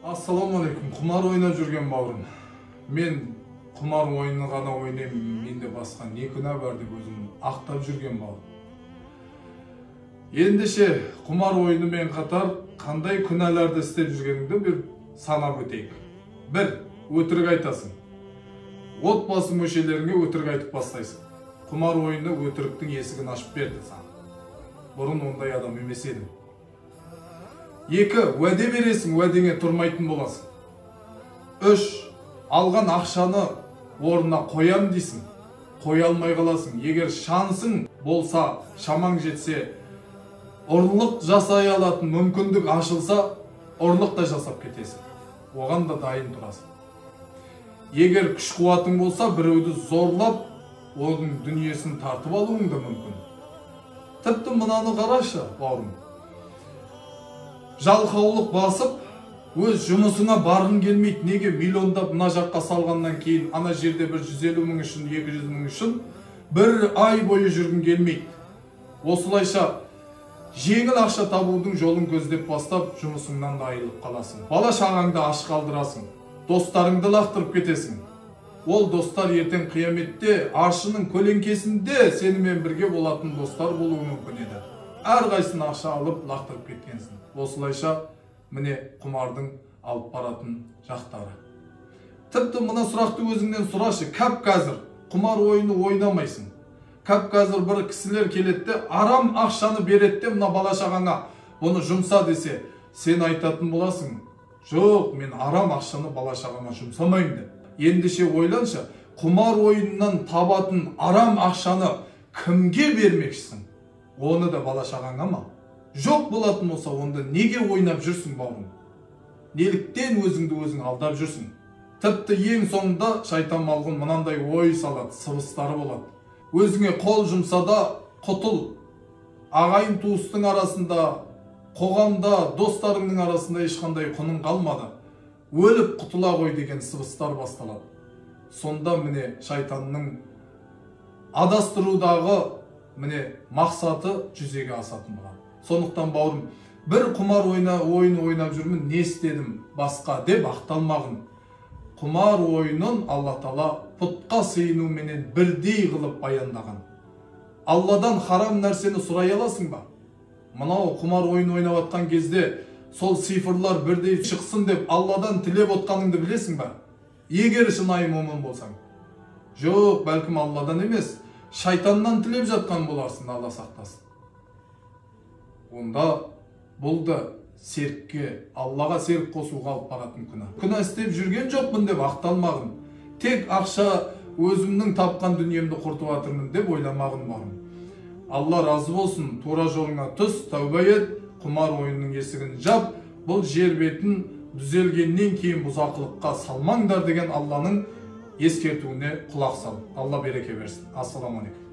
Ассаламалейкум. Құмар ойнап жүрген бауырым. Мен құмар ойыны ғана ойнаймын, менде басқа не күнә бар деп өзім ақтап жүрген бауырым. Ендеше құмар ойынымен қатар қандай күнәларды істеп жүргеніңді бір санап өтейік. Бір, өтірік айтасың. Отбасы мүшелеріңе өтірік айтып бастайсың. Құмар ойыны өтіріктің есігін ашып берді саған. Бұрын ондай адам емес едім. Екі, уәде бересің, уәдеңе тұрмайтын боласың. Үш, алған ақшаны орнына қоям дейсің, қоя алмай қаласың. Егер шансың болса, шамаң жетсе, ұрлық жасай алатын мүмкіндік ашылса, ұрлық да жасап кетесің. Оған да дайын тұрасың. Егер күш қуатың болса, біреуді зорлап, оның дүниесін тартып алуың да мүмкін. Тіпті мынаны қарашы, бауырым. Жалқаулық басып, өз жұмысыңа барғың келмейді. Неге? Миллиондап мына жаққа салғаннан кейін, ана жерде бір 150 мың үшін, 200 мың үшін бір ай бойы жүргің келмейді. Осылайша жеңіл ақша табудың жолын көздеп бастап, жұмысыңнан да айырылып қаласың. Бала шағаңды аш қалдырасың, достарыңды лақтырып кетесің. Ол достар ертең қияметте, аршының көлеңкесінде сенімен бірге болатын достар болуы мүмкін еді. Әрқайсысын ақша алып лақтырып кеткенсің. Осылайша міне құмардың алып баратын жақтары. Тіпті мына сұрақты өзіңнен сұрашы. Кәп қазір құмар ойыны ойнамайсың. Кәп қазір бір кісілер келетті, арам ақшаны беретті мына бала шағаңа, бұны жұмса десе, сен айтатын боласың. Жоқ, мен арам ақшаны бала шағама жұмсамайым деп. Ендеше ойланшы, құмар ойыннан табатын арам ақшаны кімге бермекшісің? Оны да бала шағаңа ма? Жоқ болатын болса, онда неге ойнап жүрсің, бауырым? Неліктен өзіңді өзің алдап жүрсің? Тіпті ең соңында шайтан малғұн мынандай ой салады, сыбыстары болады. Өзіңе қол жұмсада құтыл. Ағайын туыстың арасында, қоғамда, достарыңның арасында ешқандай құның қалмады. Өліп құтыла ғой деген сыбыстар басталады. Сонда міне шайтанның адастырудағы міне мақсаты жүзеге асатын болады. Сондықтан бауырым, бір құмар ойын ойнап жүрмін, не істедім басқа деп ақталмағын. Құмар ойынын Алла Тағала пұтқа сыйынуменен бірдей қылып баяндаған. Алладан харам нәрсені сұрай аласың ба? Мынау құмар ойын ойнап атқан кезде сол цифрлар бірдей шықсын деп Алладан тілеп отқаныңды білесің ба? Егер шынайы момын болсаң. Жоқ, бәлкім Алладан емес, шайтаннан тілеп жатқан боларсың, Алла сақтасын. Онда бұл да серікке, Аллаға серік қосуға алып баратын күнә. Күнә істеп жүрген жоқпын деп ақталмағын. Тек ақша өзімнің тапқан дүниемді құртып жатырмын деп ойламағын барым. Алла разы болсын, тура жолыңа түс, тәуба ет, құмар ойынның есігін жап, бұл жер бетін дүзелгеннен кейін бұзақылыққа салмаңдар деген Алланың ескертуіне құлақ сал. Алла береке берсін. Ассаламу алейкум.